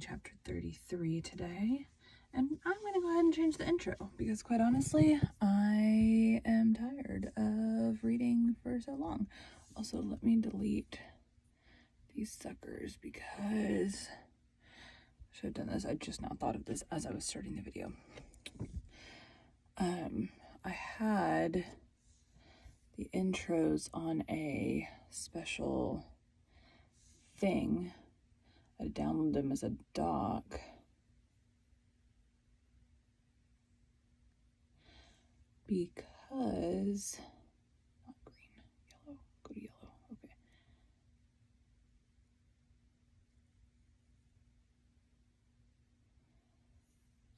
chapter 33 today, and I'm going to go ahead and change the intro because, quite honestly, I am tired of reading for so long. Also, let me delete these suckers because I should have done this. I just now thought of this as I was starting the video. I had the intros on a special thing. I downloaded them as a doc. Because, not green, yellow, go to yellow, okay.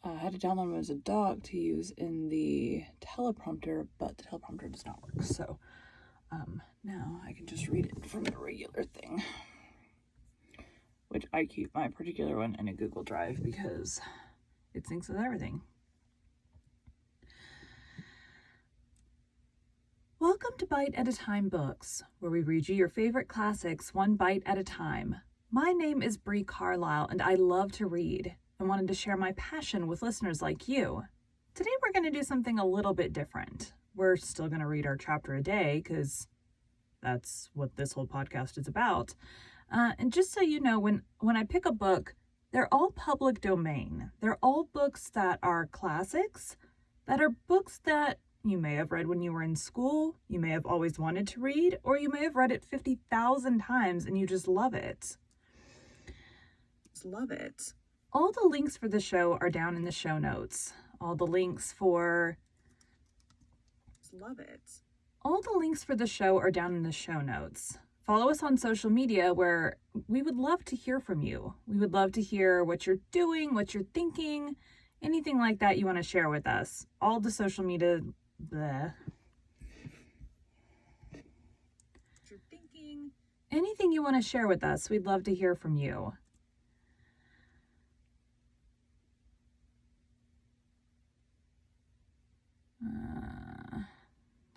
I had to download them as a doc to use in the teleprompter, but the teleprompter does not work. So now I can just read it from the regular thing, which I keep my particular one in a Google Drive because it syncs with everything. Welcome to Bite at a Time Books, where we read you your favorite classics one bite at a time. My name is Bree Carlisle, and I love to read and wanted to share my passion with listeners like you. Today we're going to do something a little bit different. We're still going to read our chapter a day because that's what this whole podcast is about. And just so you know, when I pick a book, they're all public domain. They're all books that are classics, that are books that you may have read when you were in school, you may have always wanted to read, or you may have read it 50,000 times and you just love it. Just love it. All the links for the show are down in the show notes. All the links for... Just love it. All the links for the show are down in the show notes. Follow us on social media where we would love to hear from you. We would love to hear what you're doing, what you're thinking, anything like that you want to share with us. All the social media... Bleh. What you're thinking. Anything you want to share with us, we'd love to hear from you.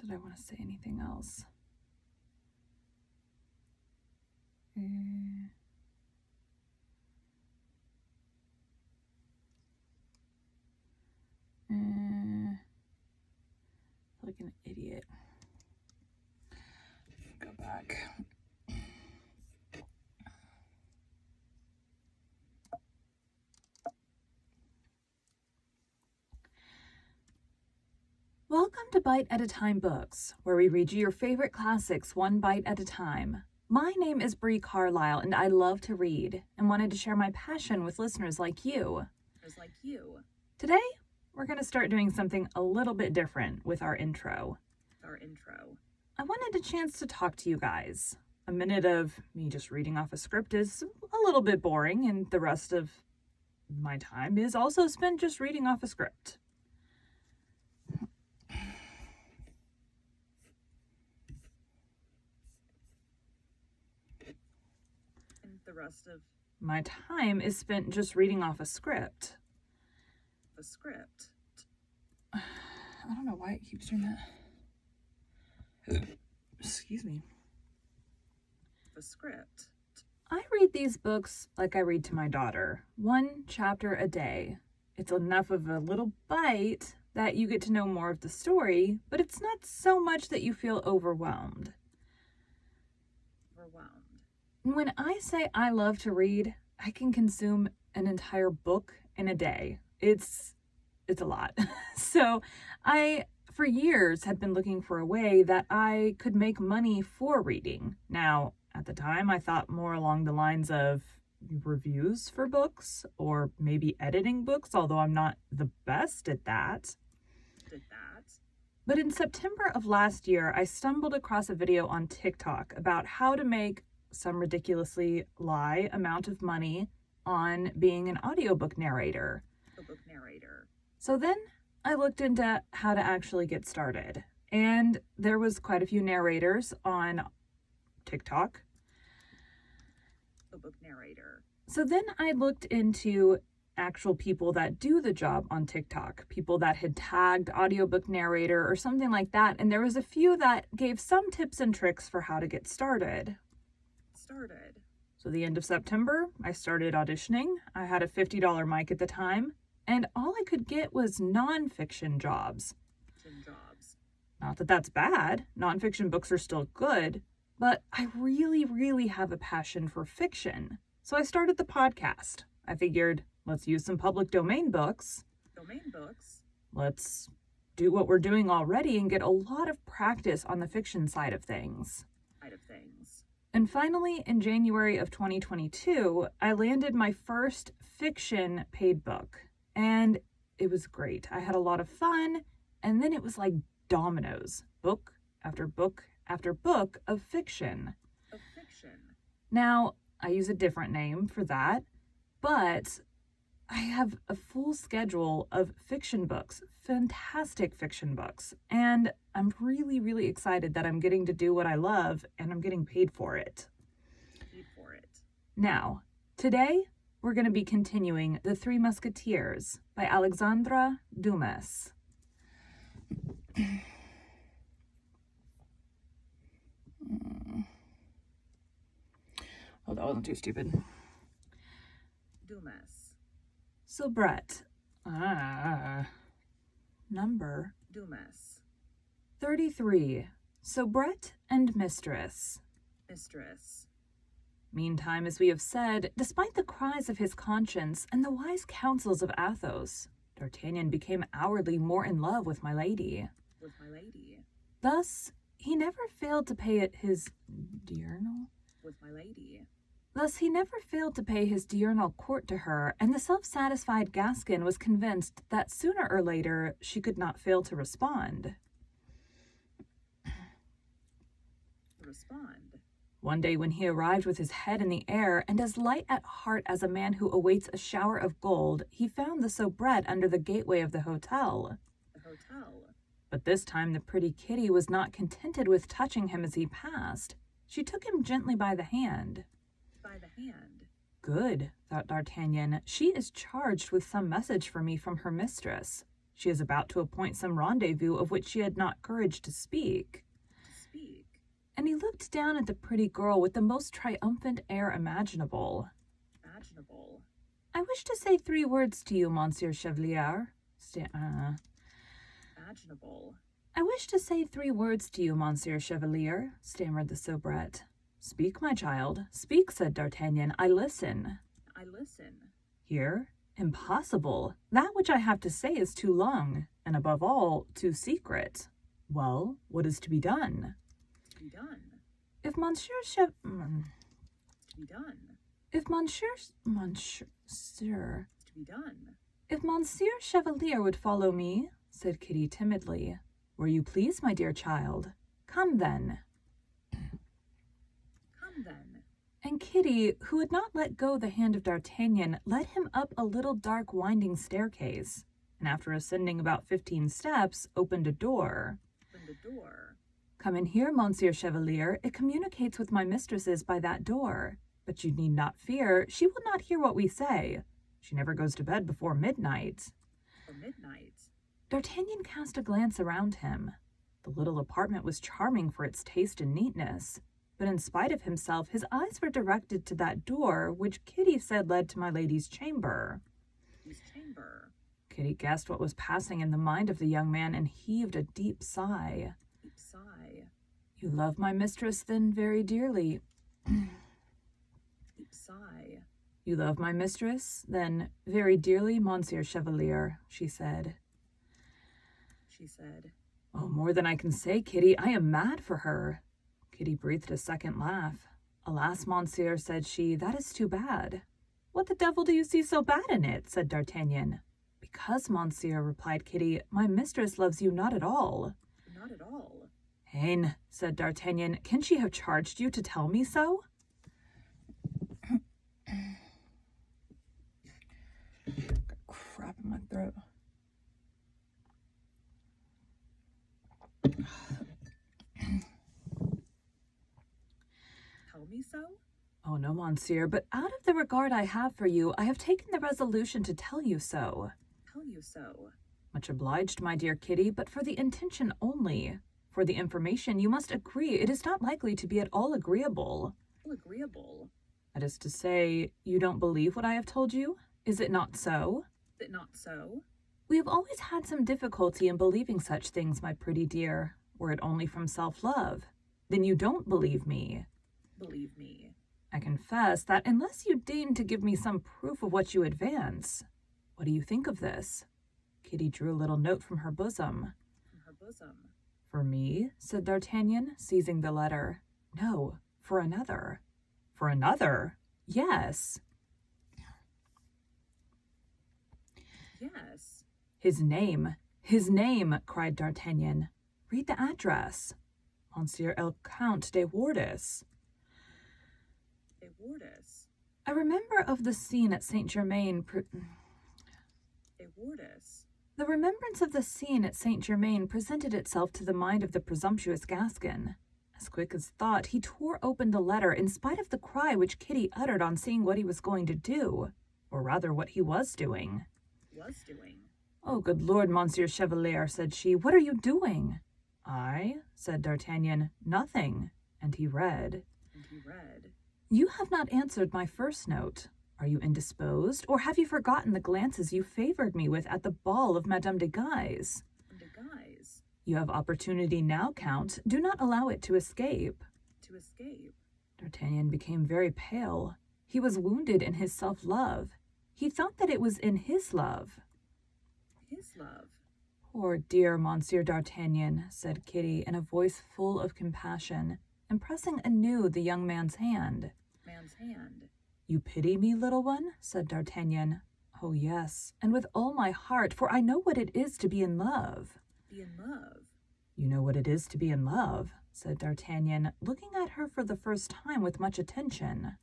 Did I want to say anything else? Like an idiot. Go back. Welcome to Bite at a Time Books, where we read you your favorite classics one bite at a time. My name is Bree Carlisle, and I love to read and wanted to share my passion with listeners like you. Today, we're going to start doing something a little bit different with our intro. I wanted a chance to talk to you guys. A minute of me just reading off a script is a little bit boring, and the rest of my time is also spent just reading off a script. And the rest of my time is spent just reading off a script. I don't know why it keeps doing that. Excuse me. The script. I read these books like I read to my daughter. One chapter a day. It's enough of a little bite that you get to know more of the story, but it's not so much that you feel overwhelmed. When I say I love to read, I can consume an entire book in a day. It's a lot. So I, for years, had been looking for a way that I could make money for reading. Now, at the time, I thought more along the lines of reviews for books or maybe editing books, although I'm not the best at that. But in September of last year, I stumbled across a video on TikTok about how to make some ridiculously high amount of money on being an audiobook narrator. So then I looked into how to actually get started, and there was quite a few narrators on TikTok. So then I looked into actual people that do the job on TikTok, people that had tagged audiobook narrator or something like that, and there was a few that gave some tips and tricks for how to get started. So the end of September, I started auditioning. I had a $50 mic at the time, and all I could get was nonfiction jobs. Not that that's bad. Nonfiction books are still good, but I really have a passion for fiction. So I started the podcast. I figured, let's use some public domain books. Let's do what we're doing already and get a lot of practice on the fiction side of things. And finally, in January of 2022, I landed my first fiction paid book. And it was great. I had a lot of fun. And then it was like dominoes, book after book after book of fiction. Now, I use a different name for that, but I have a full schedule of fiction books, fantastic fiction books, and I'm really excited that I'm getting to do what I love and I'm getting paid for it. Now, today we're going to be continuing The Three Musketeers by Alexandre Dumas. Oh, that wasn't too stupid. Dumas. Soubrette. Number. Dumas. 33. Soubrette and Mistress. Mistress. Meantime, as we have said, despite the cries of his conscience and the wise counsels of Athos, D'Artagnan became hourly more in love with my lady. Thus, he never failed to pay his diurnal court to her, and the self-satisfied Gascon was convinced that sooner or later she could not fail to respond. One day when he arrived with his head in the air and as light at heart as a man who awaits a shower of gold, he found the soubrette under the gateway of the hotel. But this time the pretty Kitty was not contented with touching him as he passed. She took him gently by the hand. Good, thought D'Artagnan. She is charged with some message for me from her mistress. She is about to appoint some rendezvous of which she had not courage to speak. And he looked down at the pretty girl with the most triumphant air imaginable. I wish to say 3 words to you, Monsieur Chevalier. I wish to say 3 words to you, Monsieur Chevalier, stammered the soubrette. Speak, my child, speak, said D'Artagnan. I listen. Here? Impossible. That which I have to say is too long, and above all, too secret. Well, what is to be done? If Monsieur Chevalier would follow me, said Kitty timidly. Were you pleased, my dear child? Come then. And Kitty, who had not let go the hand of D'Artagnan, led him up a little dark winding staircase, and after ascending about 15 steps, opened a door. Come in here, Monsieur Chevalier. It communicates with my mistresses by that door. But you need not fear. She will not hear what we say. She never goes to bed before midnight. D'Artagnan cast a glance around him. The little apartment was charming for its taste and neatness. But in spite of himself, his eyes were directed to that door, which Kitty said led to my lady's chamber. Kitty guessed what was passing in the mind of the young man and heaved a deep sigh. You love my mistress, then, very dearly. You love my mistress, then, very dearly, Monsieur Chevalier, she said. Oh, more than I can say, Kitty. I am mad for her. Kitty breathed a second laugh. Alas, Monsieur, said she, that is too bad. What the devil do you see so bad in it? Said D'Artagnan. Because, Monsieur, replied Kitty, my mistress loves you not at all. Hein, said D'Artagnan, can she have charged you to tell me so? Got crap in my throat. Tell me so? Oh, no, Monsieur, but out of the regard I have for you, I have taken the resolution to tell you so. Much obliged, my dear Kitty, but for the intention only. For the information, you must agree it is not likely to be at all agreeable. That is to say, you don't believe what I have told you? Is it not so? Is it not so? We have always had some difficulty in believing such things, my pretty dear, were it only from self-love. Then you don't believe me. Believe me. I confess that unless you deign to give me some proof of what you advance. What do you think of this? Kitty drew a little note from her bosom. From her bosom. For me? Said D'Artagnan, seizing the letter. No, for another. For another? Yes. Yes. His name, cried D'Artagnan. Read the address. Monsieur el Count de Wardes. De Wardes. I remember of the scene at Saint-Germain. De Wardes. The remembrance of the scene at Saint-Germain presented itself to the mind of the presumptuous Gascon. As quick as thought, he tore open the letter in spite of the cry which Kitty uttered on seeing what he was going to do, or rather what he was doing. Was doing. Oh, good Lord, Monsieur Chevalier, said she, what are you doing? I, said D'Artagnan, nothing, and he read. You have not answered my first note. Are you indisposed, or have you forgotten the glances you favored me with at the ball of Madame de Guise? De Guise. You have opportunity now, Count. Do not allow it to escape. To escape. D'Artagnan became very pale. He was wounded in his self-love. He felt that it was in his love. His love. Poor dear Monsieur D'Artagnan, said Kitty in a voice full of compassion, and pressing anew the young man's hand. You pity me, little one? Said D'Artagnan. Oh, yes, and with all my heart, for I know what it is to be in love. Be in love. You know what it is to be in love, said D'Artagnan, looking at her for the first time with much attention.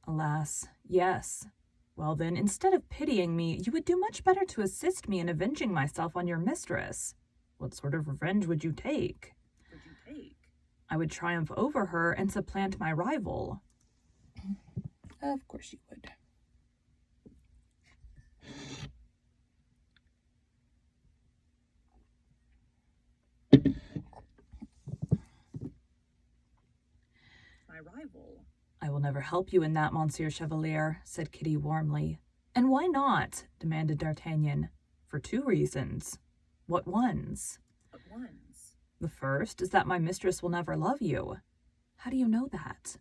Alas, yes. Well then, instead of pitying me, you would do much better to assist me in avenging myself on your mistress. What sort of revenge would you take? I would triumph over her and supplant my rival. Of course you would. My rival. I will never help you in that, Monsieur Chevalier, said Kitty warmly. And why not? Demanded D'Artagnan. For 2 reasons. What ones? What ones? The first is that my mistress will never love you. How do you know that?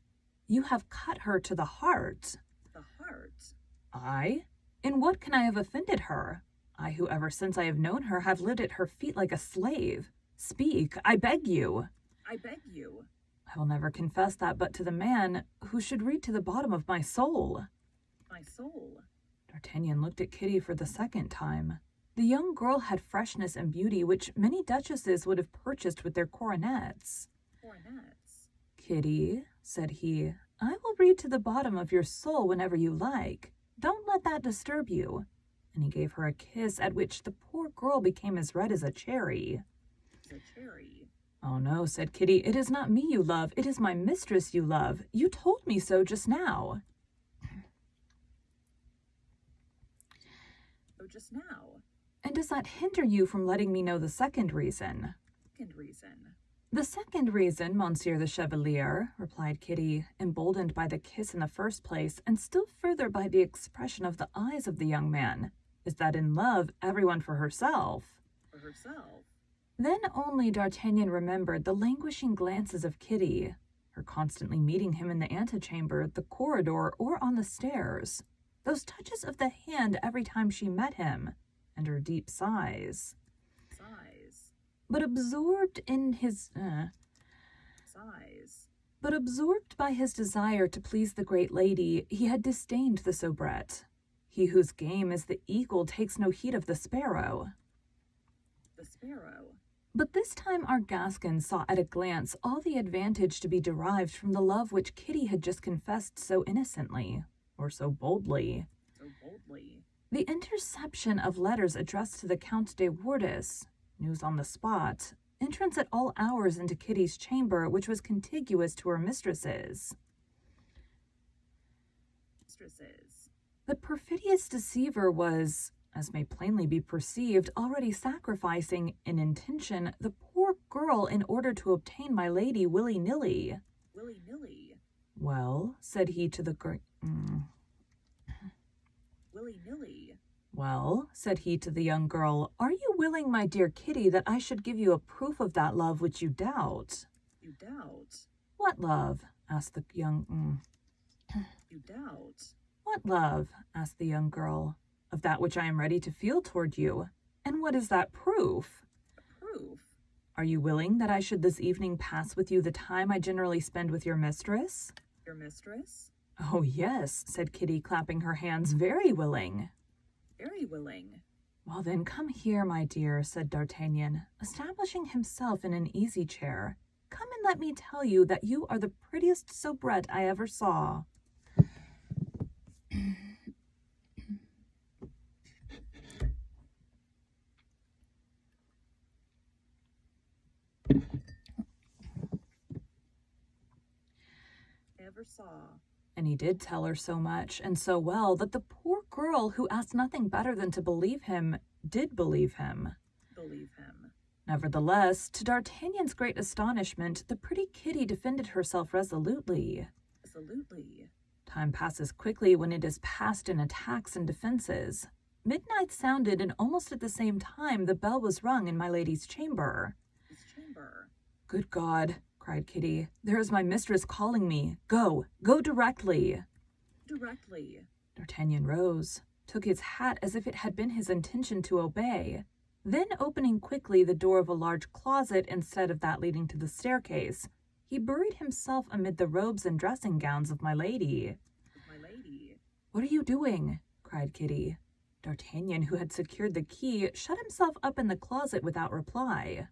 You have cut her to the heart. The heart? I? In what can I have offended her? I who ever since I have known her have lived at her feet like a slave. Speak, I beg you. I beg you. I will never confess that but to the man who should read to the bottom of my soul. My soul? D'Artagnan looked at Kitty for the second time. The young girl had freshness and beauty which many duchesses would have purchased with their coronets. Coronets? Kitty, said he, I will read to the bottom of your soul whenever you like. Don't let that disturb you. And he gave her a kiss at which the poor girl became as red as a cherry. A cherry? Oh no, said Kitty, it is not me you love, it is my mistress you love. You told me so just now. Oh, just now? And does that hinder you from letting me know the second reason? Second reason? The second reason, Monsieur the Chevalier, replied Kitty, emboldened by the kiss in the first place, and still further by the expression of the eyes of the young man, is that in love everyone for herself. For herself? Then only D'Artagnan remembered the languishing glances of Kitty, her constantly meeting him in the antechamber, the corridor, or on the stairs, those touches of the hand every time she met him, and her deep sighs. But absorbed by his desire to please the great lady, he had disdained the soubrette. He whose game is the eagle takes no heed of the sparrow. The sparrow? But this time our Gascon saw at a glance all the advantage to be derived from the love which Kitty had just confessed so innocently, or so boldly. The interception of letters addressed to the Count de Wardes, news on the spot, entrance at all hours into Kitty's chamber, which was contiguous to her mistress's. The perfidious deceiver was, as may plainly be perceived, already sacrificing, in intention, the poor girl in order to obtain my lady willy-nilly. Willy-nilly? Well, said he to the Willy-nilly. Well, said he to the young girl, are you willing, my dear Kitty, that I should give you a proof of that love which you doubt? You doubt. What love? Asked the young You doubt. What love? Asked the young girl. Of that which I am ready to feel toward you. And what is that proof? A proof. Are you willing that I should this evening pass with you the time I generally spend with your mistress? Your mistress? Oh, yes, said Kitty, clapping her hands, very willing. Very willing. Well, then, come here, my dear, said D'Artagnan, establishing himself in an easy chair. Come and let me tell you that you are the prettiest soubrette I ever saw. Ever saw. And he did tell her so much and so well that the poor girl, who asked nothing better than to believe him, did believe him. Believe him. Nevertheless, to D'Artagnan's great astonishment, the pretty Kitty defended herself resolutely. Resolutely. Time passes quickly when it is passed in attacks and defenses. Midnight sounded, and almost at the same time the bell was rung in my lady's chamber. His chamber. Good God, cried Kitty, there is my mistress calling me. Go directly. Directly. D'Artagnan rose, took his hat as if it had been his intention to obey. Then, opening quickly the door of a large closet instead of that leading to the staircase, he buried himself amid the robes and dressing gowns of my lady. My lady. What are you doing? Cried Kitty. D'Artagnan, who had secured the key, shut himself up in the closet without reply.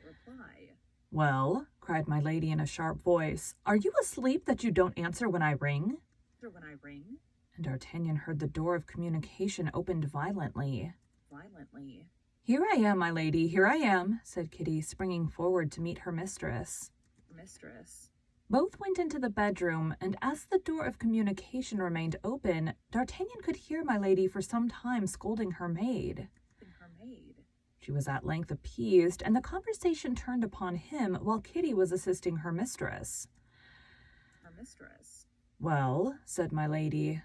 Reply. Well, cried my lady in a sharp voice, are you asleep that you don't answer when I ring? When I ring. And D'Artagnan heard the door of communication opened violently. Violently. Here I am, my lady, here I am, said Kitty, springing forward to meet her mistress. Mistress. Both went into the bedroom, and as the door of communication remained open, D'Artagnan could hear my lady for some time scolding her maid. Her maid. She was at length appeased, and the conversation turned upon him while Kitty was assisting her mistress. Her mistress. Well, said my lady.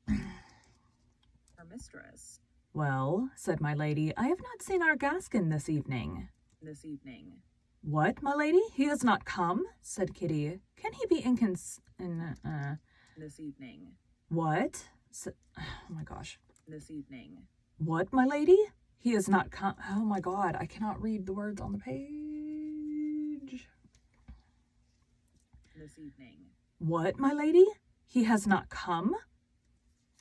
Her mistress. Well, said my lady, I have not seen our Gascon this evening. This evening. What, my lady? He has not come? Said Kitty. Can he be This evening. What? Oh my gosh. This evening. What, my lady? He has not come. Oh my God, I cannot read the words on the page. This evening. What, my lady? He has not come?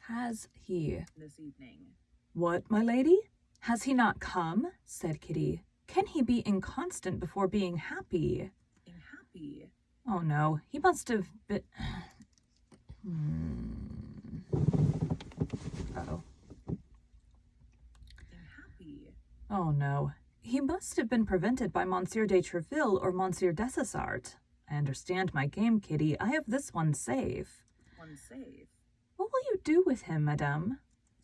Has he? This evening. What, my lady? Has he not come? Said Kitty. Can he be inconstant before being happy? Being happy. Oh no, he must have been... Uh-oh. Being happy. Oh no, he must have been prevented by Monsieur de Treville or Monsieur Dessessart. I understand my game, Kitty. I have this one safe. One safe. What will you do with him, madame?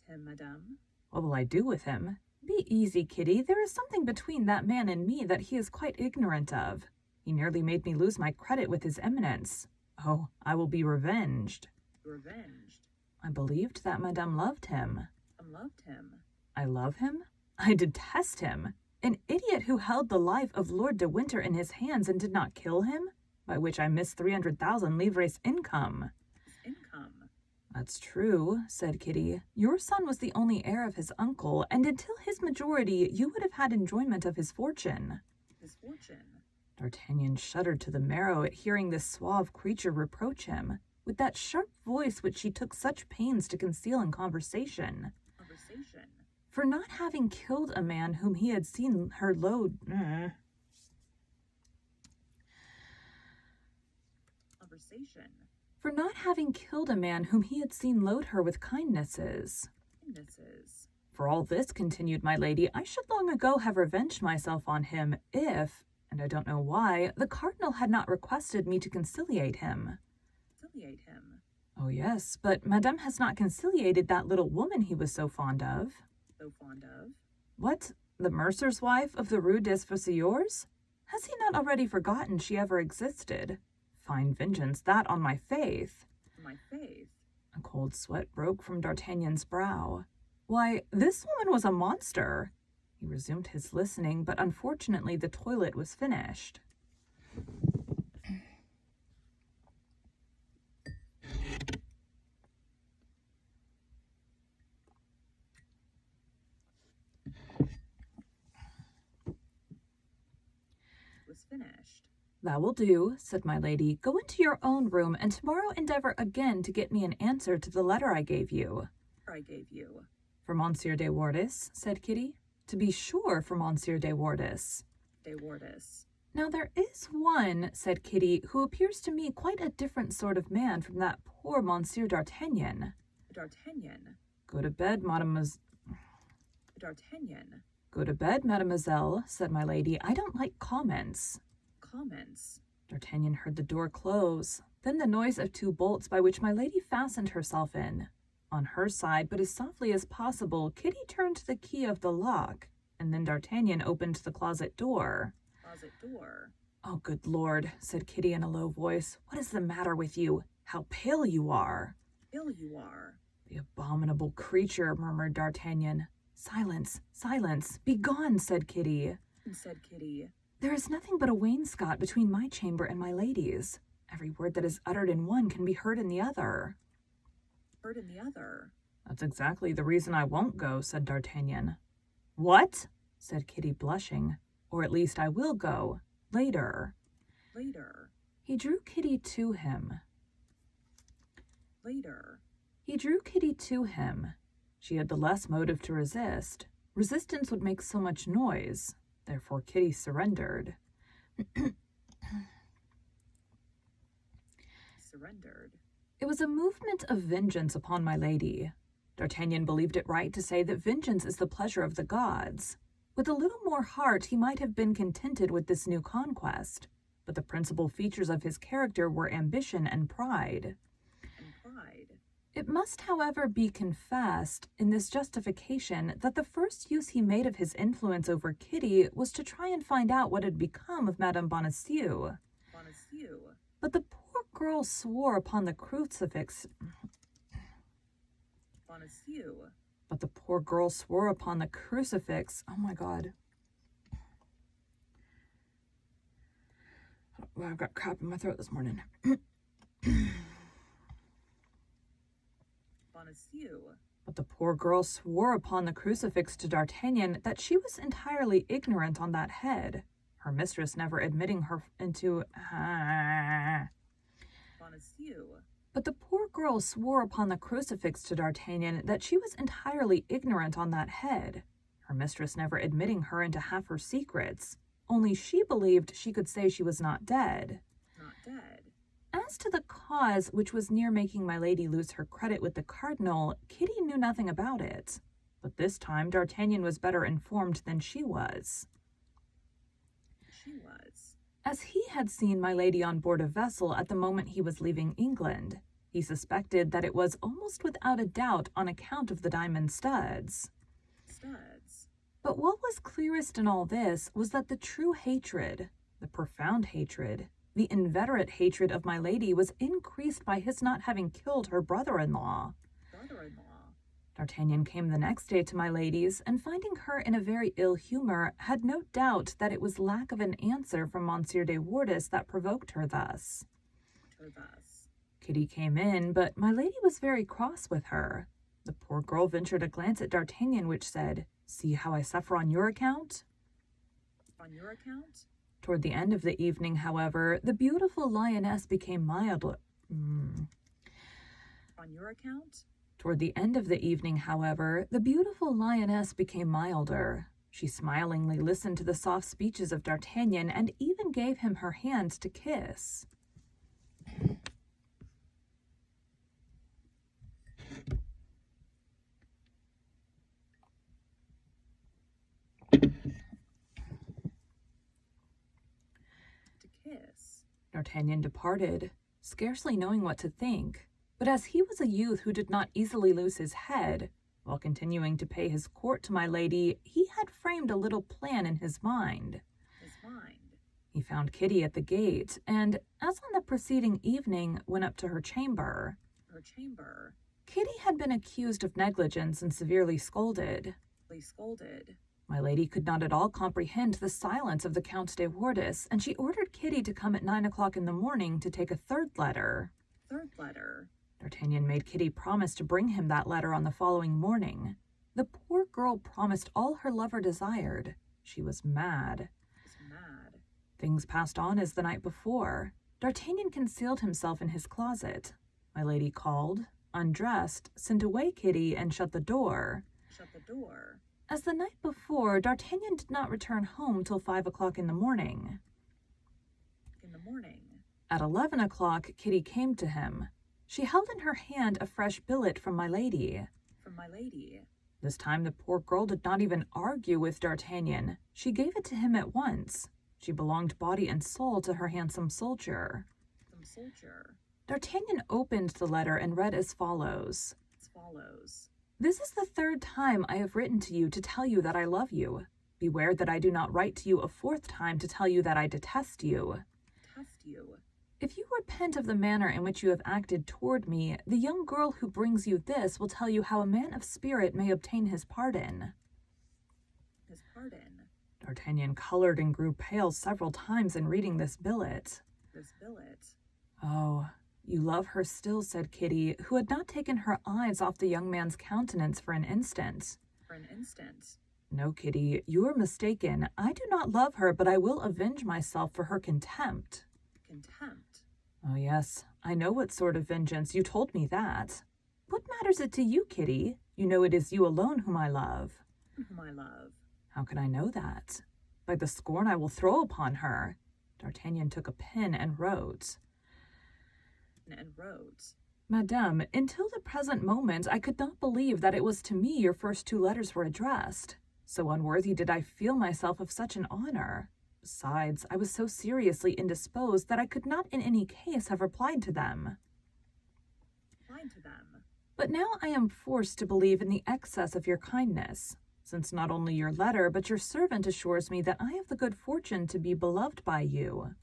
Him, madame. What will I do with him? Be easy, Kitty. There is something between that man and me that he is quite ignorant of. He nearly made me lose my credit with his eminence. Oh, I will be revenged. Revenged. I believed that madame loved him. Loved him. I love him? I detest him. An idiot who held the life of Lord de Winter in his hands and did not kill him, by which I missed 300,000 livres income. Income. That's true, said Kitty. Your son was the only heir of his uncle, and until his majority, you would have had enjoyment of his fortune. His fortune. D'Artagnan shuddered to the marrow at hearing this suave creature reproach him, with that sharp voice which she took such pains to conceal in conversation. For not having killed a man whom he had seen her load... For not having killed a man whom he had seen load her with kindnesses. For all this, continued my lady, I should long ago have revenged myself on him if, and I don't know why, the cardinal had not requested me to conciliate him. Conciliate him? Oh yes, but madame has not conciliated that little woman he was so fond of. So fond of? What, the mercer's wife of the Rue des Fossoyeurs? Has he not already forgotten she ever existed? Fine vengeance, that on my faith. My faith. A cold sweat broke from D'Artagnan's brow. Why, this woman was a monster. He resumed his listening, but unfortunately the toilet was finished. Finished. That will do, said my lady. Go into your own room, and tomorrow endeavor again to get me an answer to the letter I gave you. For Monsieur de Wardes, said Kitty. To be sure, for Monsieur de Wardes. Now there is one, said Kitty, who appears to me quite a different sort of man from that poor Monsieur d'Artagnan. Go to bed, Go to bed, mademoiselle, said my lady. I don't like comments. D'Artagnan heard the door close, then the noise of 2 bolts by which my lady fastened herself in. On her side, but as softly as possible, Kitty turned the key of the lock, and then D'Artagnan opened the closet door. Oh, good Lord, said Kitty in a low voice. What is the matter with you? How pale you are. The abominable creature, murmured D'Artagnan. Silence, silence, be gone, said Kitty. There is nothing but a wainscot between my chamber and my lady's. Every word that is uttered in one can be heard in the other. That's exactly the reason I won't go, said D'Artagnan. What? Said Kitty, blushing. Or at least I will go. Later. He drew Kitty to him. She had the less motive to resist. Resistance would make so much noise. Therefore Kitty surrendered. It was a movement of vengeance upon my lady. D'Artagnan believed it right to say that vengeance is the pleasure of the gods. With a little more heart, he might have been contented with this new conquest, but the principal features of his character were ambition and pride. It must, however, be confessed in this justification that the first use he made of his influence over Kitty was to try and find out what had become of Madame Bonacieux. But the poor girl swore upon the crucifix. Oh my God. Well, I've got crap in my throat this morning. But the poor girl swore upon the crucifix to D'Artagnan that she was entirely ignorant on that head, her mistress never admitting her into... But the poor girl swore upon the crucifix to D'Artagnan that she was entirely ignorant on that head, her mistress never admitting her into half her secrets, only she believed she could say she was not dead. As to the cause which was near making my lady lose her credit with the cardinal, Kitty knew nothing about it. But this time D'Artagnan was better informed than she was. As he had seen my lady on board a vessel at the moment he was leaving England, he suspected that it was almost without a doubt on account of the diamond studs. But what was clearest in all this was that the true hatred, the profound hatred, the inveterate hatred of my lady was increased by his not having killed her brother-in-law. D'Artagnan came the next day to my lady's, and finding her in a very ill humor, had no doubt that it was lack of an answer from Monsieur de Wardes that provoked her thus. Kitty came in, but my lady was very cross with her. The poor girl ventured a glance at D'Artagnan, which said, "See how I suffer on your account?" Toward the end of the evening, however, the beautiful lioness became milder. Toward the end of the evening, however, the beautiful lioness became milder. She smilingly listened to the soft speeches of D'Artagnan and even gave him her hand to kiss. D'Artagnan departed, scarcely knowing what to think, but as he was a youth who did not easily lose his head, while continuing to pay his court to my lady, he had framed a little plan in his mind. He found Kitty at the gate, and, as on the preceding evening, went up to her chamber. Her chamber. Kitty had been accused of negligence and severely scolded. Scolded. My lady could not at all comprehend the silence of the Count de Wardis, and she ordered Kitty to come at 9 o'clock in the morning to take a third letter. Third letter. D'Artagnan made Kitty promise to bring him that letter on the following morning. The poor girl promised all her lover desired. She was mad. Things passed on as the night before. D'Artagnan concealed himself in his closet. My lady called, undressed, sent away Kitty, and shut the door. As the night before, D'Artagnan did not return home till 5 o'clock in the morning. At 11 o'clock, Kitty came to him. She held in her hand a fresh billet from my lady. This time the poor girl did not even argue with D'Artagnan. She gave it to him at once. She belonged body and soul to her handsome soldier. D'Artagnan opened the letter and read as follows. This is the third time I have written to you to tell you that I love you. Beware that I do not write to you a fourth time to tell you that I detest you. If you repent of the manner in which you have acted toward me, the young girl who brings you this will tell you how a man of spirit may obtain his pardon. D'Artagnan colored and grew pale several times in reading this billet. Oh, you love her still, said Kitty, who had not taken her eyes off the young man's countenance for an instant. No, Kitty, you are mistaken. I do not love her, but I will avenge myself for her contempt. Oh, yes, I know what sort of vengeance. You told me that. What matters it to you, Kitty? You know it is you alone whom I love. How can I know that? By the scorn I will throw upon her. D'Artagnan took a pen and wrote. Madame, until the present moment I could not believe that it was to me your first 2 letters were addressed. So unworthy did I feel myself of such an honor. Besides, I was so seriously indisposed that I could not in any case have replied to them. But now I am forced to believe in the excess of your kindness, since not only your letter but your servant assures me that I have the good fortune to be beloved by you.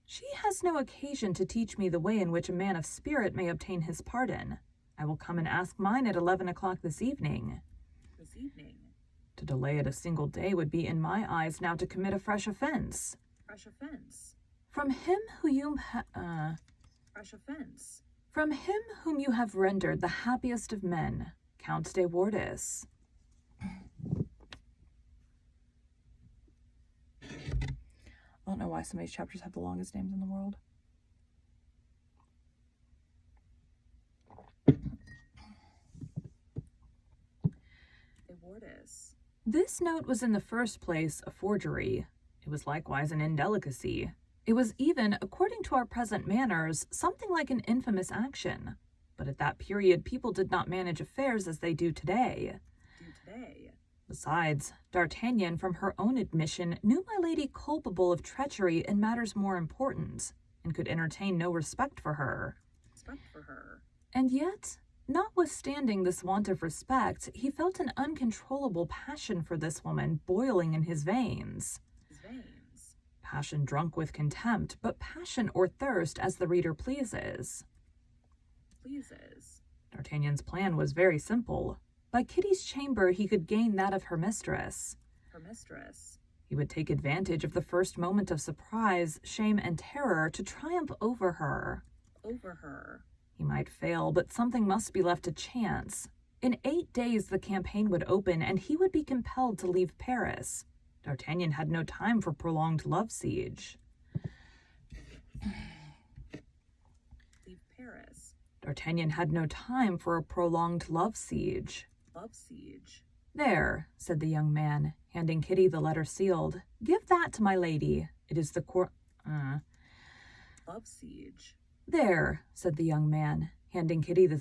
She has no occasion to teach me the way in which a man of spirit may obtain his pardon. I will come and ask mine at 11 o'clock this evening. To delay it a single day would be in my eyes now to commit a fresh offense. From him whom you have rendered the happiest of men, Count de Wardis. I don't know why some of these chapters have the longest names in the world. This note was in the first place a forgery. It was likewise an indelicacy. It was even, according to our present manners, something like an infamous action. But at that period people did not manage affairs as they do today. Besides, D'Artagnan, from her own admission, knew my lady culpable of treachery in matters more important, and could entertain no respect for her. And yet, notwithstanding this want of respect, he felt an uncontrollable passion for this woman boiling in his veins. Passion drunk with contempt, but passion or thirst as the reader pleases. D'Artagnan's plan was very simple. By Kitty's chamber he could gain that of her mistress. He would take advantage of the first moment of surprise, shame, and terror to triumph over her. He might fail, but something must be left to chance. In 8 days the campaign would open, and he would be compelled to leave Paris. D'Artagnan had no time for prolonged love siege. D'Artagnan had no time for a prolonged love siege. There, said the young man, handing Kitty the letter sealed. Give that to my lady. It is the There, said the young man, handing Kitty the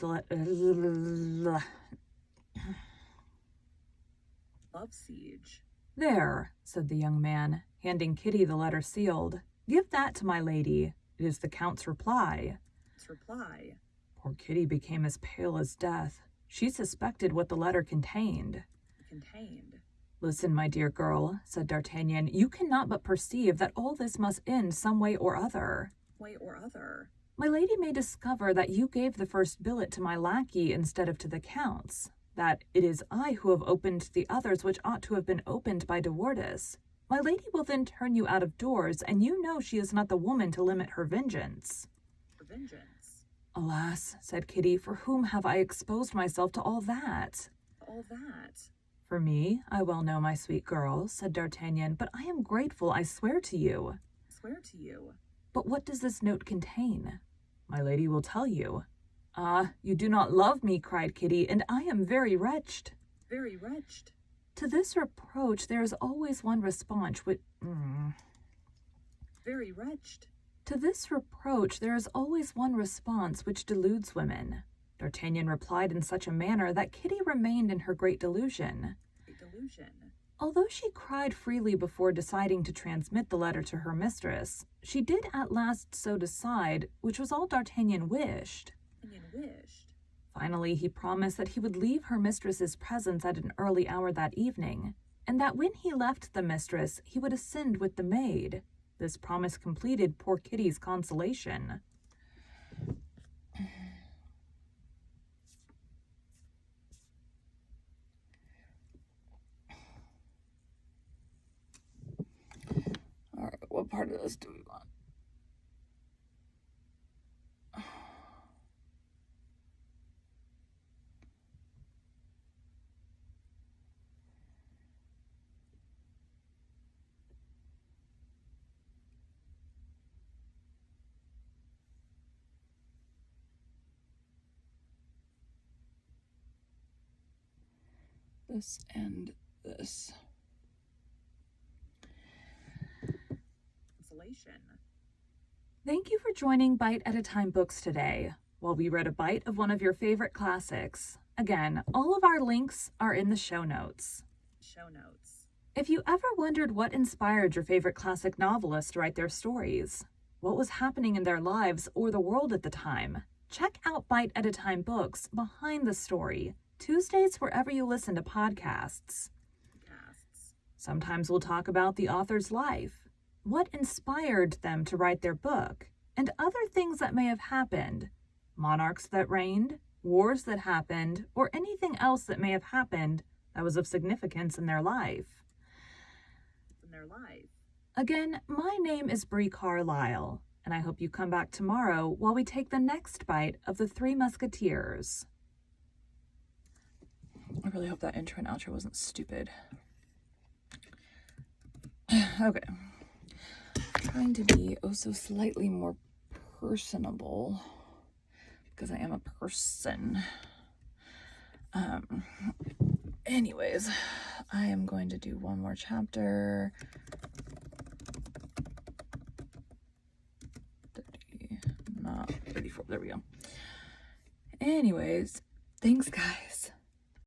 There, said the young man, handing Kitty the letter sealed. Give that to my lady. It is the Count's reply. Poor Kitty became as pale as death. She suspected what the letter contained. Listen, my dear girl, said D'Artagnan, you cannot but perceive that all this must end some way or other. Way or other. My lady may discover that you gave the first billet to my lackey instead of to the count's, that it is I who have opened the others which ought to have been opened by De Wardes. My lady will then turn you out of doors, and you know she is not the woman to limit her vengeance. For vengeance. Alas, said Kitty, for whom have I exposed myself to all that? All that. For me, I well know, my sweet girl, said D'Artagnan, but I am grateful, I swear to you. Swear to you. But what does this note contain? My lady will tell you. Ah, you do not love me, cried Kitty, and I am very wretched. Very wretched. To this reproach there is always one response which... Very wretched. To this reproach there is always one response which deludes women. D'Artagnan replied in such a manner that Kitty remained in her great delusion. Delusion. Although she cried freely before deciding to transmit the letter to her mistress, she did at last so decide, which was all D'Artagnan wished. Finally, he promised that he would leave her mistress's presence at an early hour that evening, and that when he left the mistress, he would ascend with the maid. This promise completed poor Kitty's consolation. All right, what part of this do we want? This and this. Consolation. Thank you for joining Bite at a Time Books today, while we read a bite of one of your favorite classics. Again, all of our links are in the show notes. If you ever wondered what inspired your favorite classic novelists to write their stories, what was happening in their lives or the world at the time, check out Bite at a Time Books Behind the Story, Tuesdays wherever you listen to podcasts. Sometimes we'll talk about the author's life, what inspired them to write their book, and other things that may have happened, monarchs that reigned, wars that happened, or anything else that may have happened that was of significance in their life. Again, my name is Bree Carlisle, and I hope you come back tomorrow while we take the next bite of the Three Musketeers. I really hope that intro and outro wasn't stupid. Okay. Trying to be oh so slightly more personable because I am a person. Anyways, I am going to do one more chapter. 30, not 34. There we go. Anyways, thanks, guys.